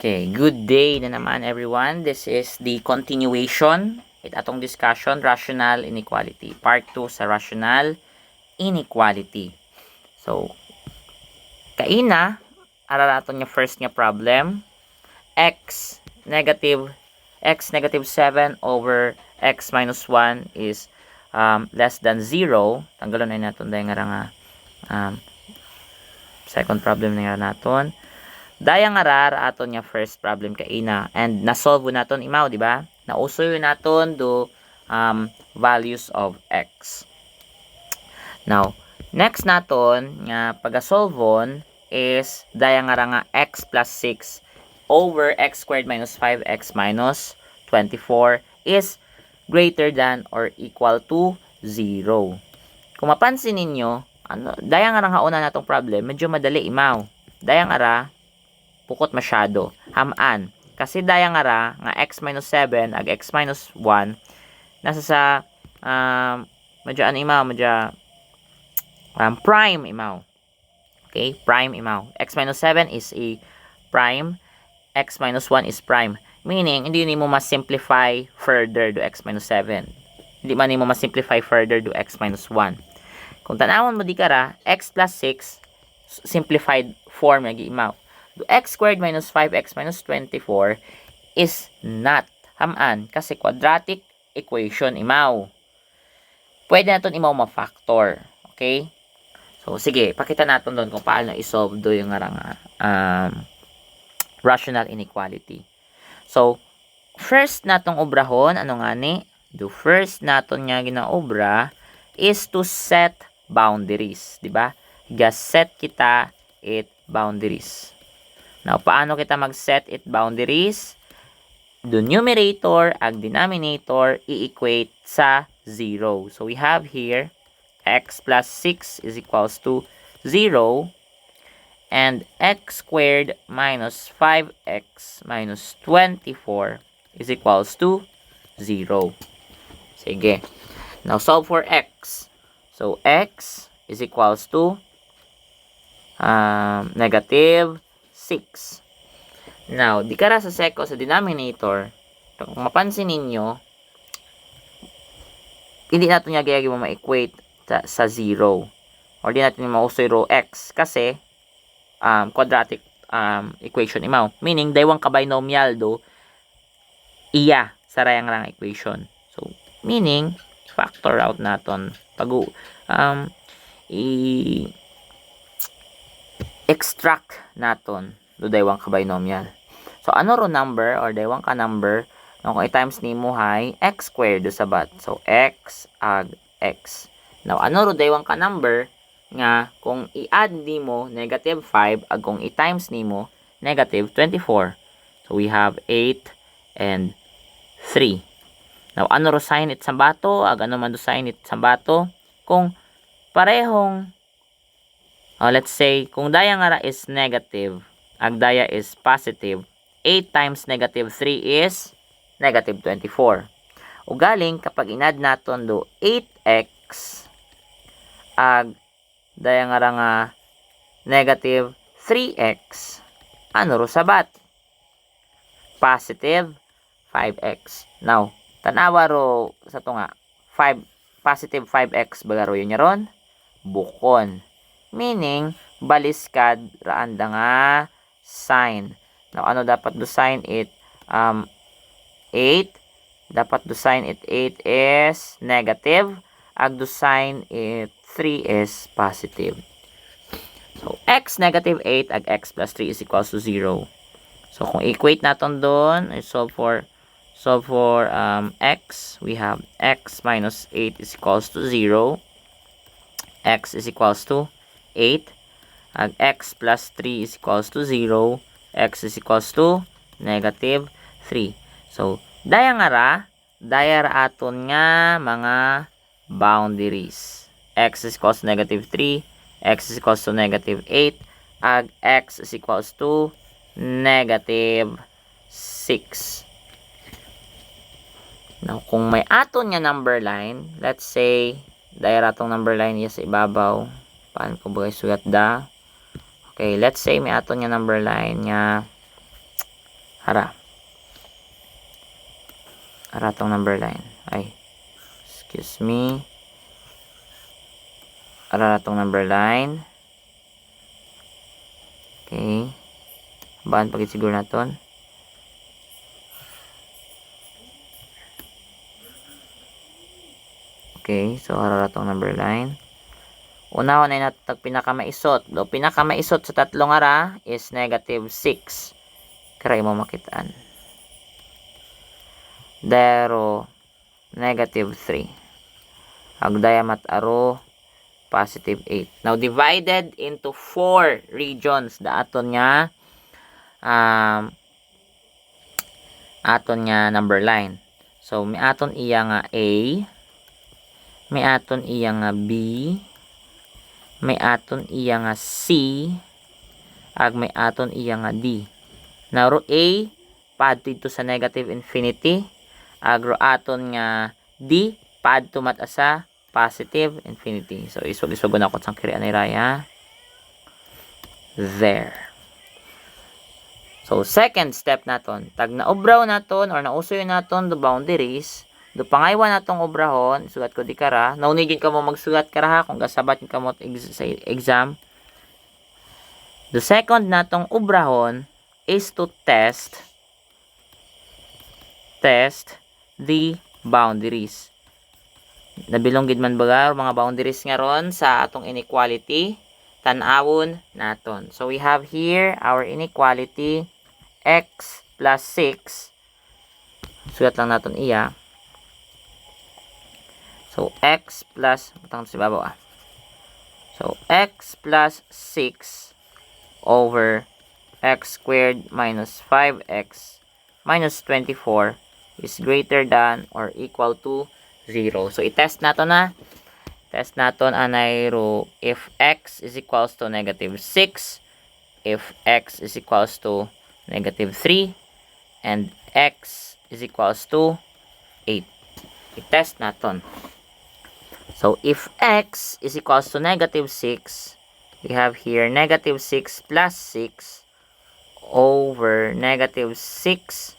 Okay, good day na naman everyone. This is the continuation it atong discussion, rational inequality. Part 2 sa rational inequality. So, kaina, araraton niya first niya problem. x negative 7 over x minus 1 is less than 0. Tanggalon na natin dahil nga second problem na nga natin. Dayang arar aton nga first problem kaina and na-solve naton imaw, di ba? Nausoy naton do values of x. Now, next naton nga pag-solve is dayang ara nga x plus 6 over x squared minus 5x minus 24 is greater than or equal to 0. Kung mapansin ninyo, dayang ara nga una natong problem, medyo madali imaw. Dayang ara pukot masyado. Hamaan. Kasi dayang ara nga x minus 7 ag x minus 1 nasa sa medyo ano imaw, medyo prime imaw. Okay? Prime imaw. X minus 7 is a prime. X minus 1 is prime. Meaning, hindi mo ma-simplify further do x minus 7. Hindi man mo ma-simplify further do x minus 1. Kung tanawon mo di kara, x plus 6 simplified form lagi imaw. Do x squared minus 5x minus 24 is not hamaan kasi quadratic equation imaw. Pwede natin imaw ma-factor. Okay? So, sige, pakita natin doon kung paano i-solve do yung rational inequality. So, first natong obrahon, ano nga ni? Do first naton nga ginaobra is to set boundaries. Diba? Ga-set kita it boundaries. Now, paano kita mag-set it boundaries? The numerator ag denominator i-equate sa 0. So, we have here x plus 6 is equals to 0 and x squared minus 5x minus 24 is equals to 0. Sige. Now, solve for x. So, x is equals to negative 6. Now, di kara sa seko sa denominator, kung mapansin ninyo, hindi natin nga gaya ma-equate sa 0. Or di natin mausoy row x kasi quadratic equation imaw. Meaning, daywang ka-binomial do iya sa rayang equation. So, meaning, factor out naton pag extract naton do daywang ka binomial. So ano ro number or daywang ka number no kung i-times nimo hay x squared do sabat. So x ag x. Now ano ro daywang ka number nga kung i-add nimo negative 5 ag kung i-times nimo negative 24. So we have 8 and 3. Now ano ro sign it sambato ag ano man do sign it sambato kung parehong let's say, kung daya nga is negative, ag daya is positive, 8 times negative 3 is negative 24. O galing, kapag inad naton do 8x, ag daya nga negative 3x, ano ro sabat? Positive 5x. Now, tanawa ro sa to nga, positive 5x bagaro yun ron, bukon. Meaning, baliskad raanda nga sign. Now, ano dapat do sign it? 8. Dapat do sign it 8 is negative. Ag do sign it 3 is positive. So, x negative 8 ag x plus 3 is equals to 0. So, kung equate natin doon, solve for x, we have x minus 8 is equals to 0. X is equals to 8. Ag x plus 3 is equals to 0. X is equals to negative 3. So, daya aton nga mga boundaries. X is equals to negative 3. X is equals to negative 8. Ag x is equals to negative 6. Now, kung may aton nga number line, let's say, daya atong number line is ibabaw. Paano ko ba sulat da? Okay, let's say may aton nga number line nga Hara. Hara tong number line. Ay. Excuse me. Hara tong number line. Okay. Baan pagit siguro naton. Okay. So, hara tong number line. Unahon ay natag pinakamaisot. Do pinakamaisot sa tatlong ara is negative 6. Kaya mo makitaan. Dero negative 3. Agdayamat aro positive 8. Now divided into 4 regions aton nga number line. So may aton iya nga A, may aton iya nga B, may aton iya nga C, ag may aton iya nga D. Now ro A pad dito sa negative infinity, ag ro aton nga D pad tumat sa positive infinity. So isog-isog na ko sang kiri anay raya. There. So second step naton, tag naobraw naton or nausoy naton the boundaries, do pangaywan natong obrahon, sugat ko di kara. Naunigin ka mo magsugat kara ha kung gasabat ka mo sa exam. The second natong obrahon is to test the boundaries. Nabilonggid man baga mga boundaries nga ron sa atong inequality, tan-awon naton. So we have here our inequality x plus 6. Sugat lang naton iya. So x plus butang si babaw ah. So x plus 6 over x squared minus 5x minus 24 is greater than or equal to 0. So i-test naton na. Test naton anay ro if x is equals to negative 6, if x is equals to negative 3, and x is equals to 8. I-test naton. So if x is equals to negative 6, we have here negative 6 plus 6 over negative 6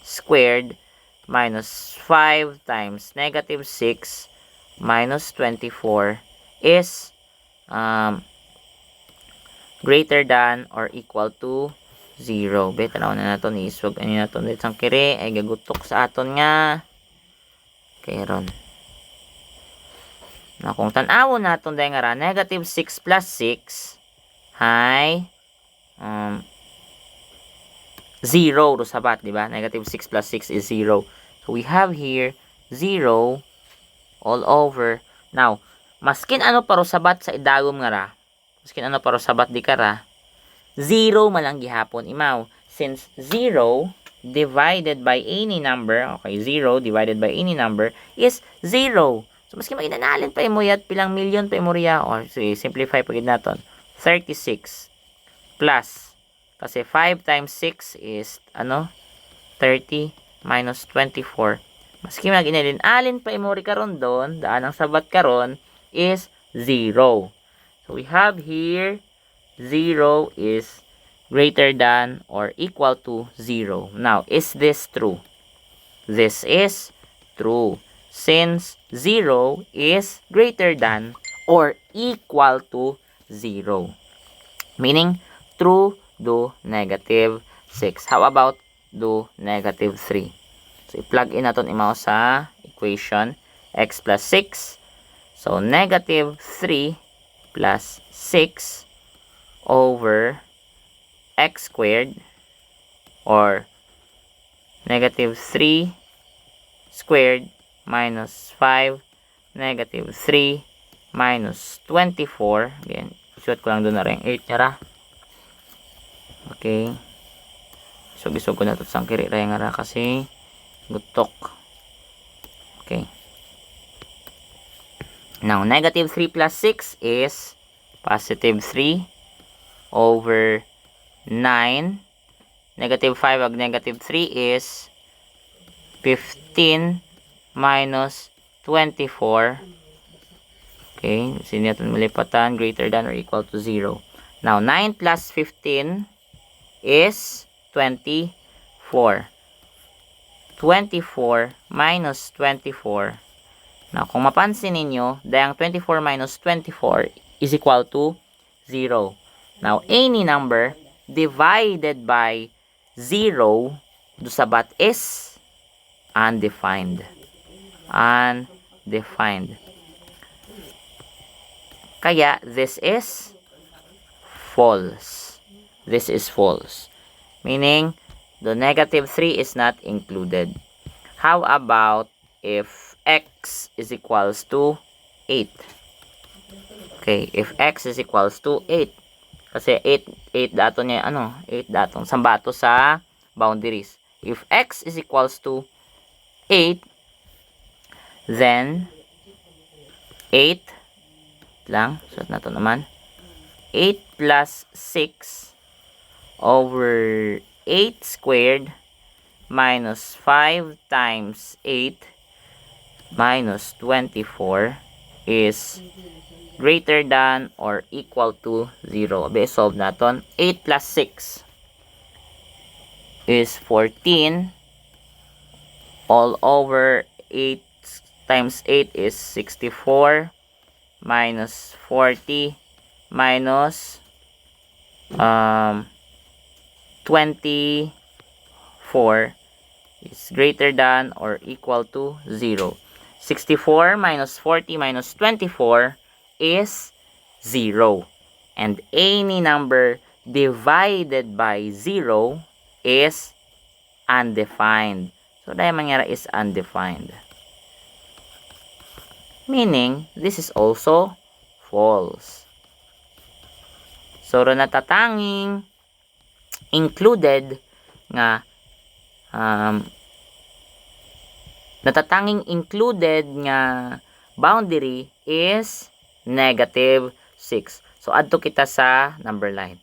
squared minus 5 times negative 6 minus 24 is greater than or equal to 0. Bet, tanaw na natin iswag. Ano natin dito sang kiri ay gagutok sa aton nga. Okay, ron. Na kung tanawon natin dahil nga negative 6 plus 6 ay 0 do sabat, di ba? Negative 6 plus 6 is 0. So we have here 0 all over. Now, maskin ano paro sabat sa idagom nga ra, maskin ano paro sabat di kara, 0 malang gihapon imaw. Since 0 divided by any number, okay, 0 divided by any number is 0. So, maski maginanalin pa mo yat pilang milyon pa mo riya, or simplify pagid naton, 36 plus, kasi 5 times 6 is, 30 minus 24. Maski maginalin-alin pa mo ri karon doon, daan ang sabat karon is 0. So, we have here, 0 is greater than or equal to 0. Now, is this true? This is true. Since 0 is greater than or equal to 0. Meaning, true do negative 6. How about do negative 3? So, i-plug in natin imaw sa equation x plus 6. So, negative 3 plus 6 over x squared or negative 3 squared minus 5 negative 3 minus 24. Again, isuot ko lang doon na rin 8 nara. Okay. Isog-isog ko na ito sang kiri rin nga kasi gutok. Okay. Now, negative 3 plus 6 is positive 3 over 9. Negative 5 ag negative 3 is 15 minus 24. Okay, sino natin malipatan, greater than or equal to 0. Now, 9 plus 15 is 24. 4. 24 minus 24. Now, kung mapansin ninyo, dahil 24 minus 24 is equal to 0. Now, any number divided by 0 do sa bat is undefined. Undefined. Kaya, this is false. This is false. Meaning, the negative 3 is not included. How about if x is equals to 8? Okay, if x is equals to 8. Kasi 8 daton niya, 8 daton. Sambato sa boundaries. If x is equals to 8, then 8 lang. So, nato naman. 8 plus 6 over 8 squared minus 5 times 8 minus 24 is greater than or equal to 0. Abe, solve naton. 8 plus 6 is 14. All over 8 times 8 is 64 minus 40 minus 24 is greater than or equal to 0. 64 minus 40 minus 24 is 0. And any number divided by 0 is undefined. So, dahil mangyari is undefined. Meaning, this is also false. So, natatanging included nga boundary is negative 6. So, adto kita sa number line.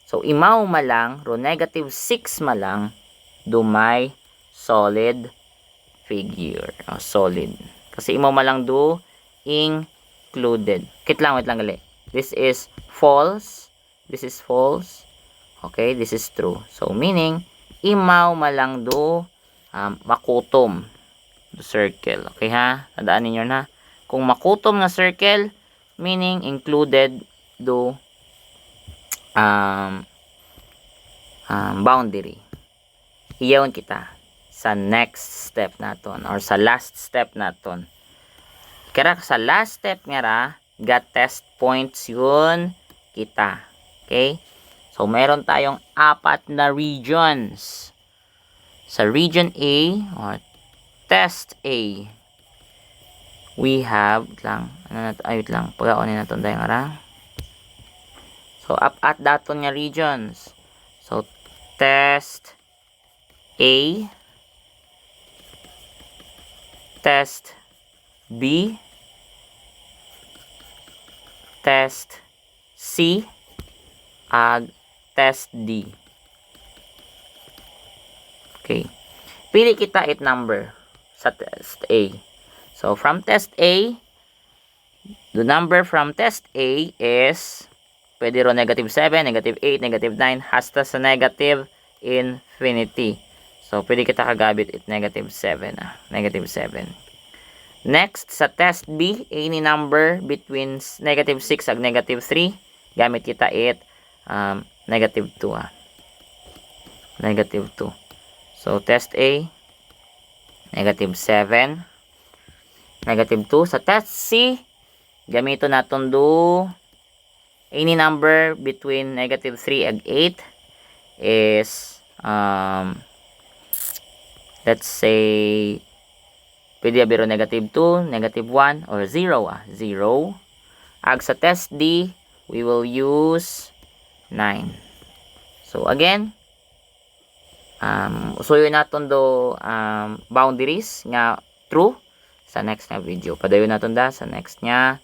So, imaw malang, ro negative 6 malang, dumay solid figure. Solid. Kasi imaw malang do included. Wait lang gali. This is false. This is false. Okay, this is true. So, meaning, imaw malang do makutom do circle. Okay ha? Tandaan ninyo na. Kung makutom nga circle, meaning included do boundary. Iyawan kita sa next step naton or sa last step naton. Kaya sa last step nga ra, got test points yun kita. Okay? So, meron tayong 4 na regions. Sa region A, or test A, we have, pag-aonin natin tayo nga. So, up at daton nga regions. So, test A, test B, test C, ag test D. Okay. Pili kita it number sa test A. So, from test A, the number from test A is, pwede ro negative 7, negative 8, negative 9, hasta sa negative infinity. So, pwede kita kagabit it negative 7. Negative 7. Next, sa test B, any number between negative 6 ag negative 3, gamit kita it negative 2. Negative 2. So, test A, negative 7, negative 2. Sa test C, gamito natin do any number between negative 3 ag 8 is let's say pwede abiro negative 2, negative 1, or 0. 0. Ag sa test D, we will use 9. So, again, usuyo natin do boundaries nga true sa next na video. Padayon natin da sa next nya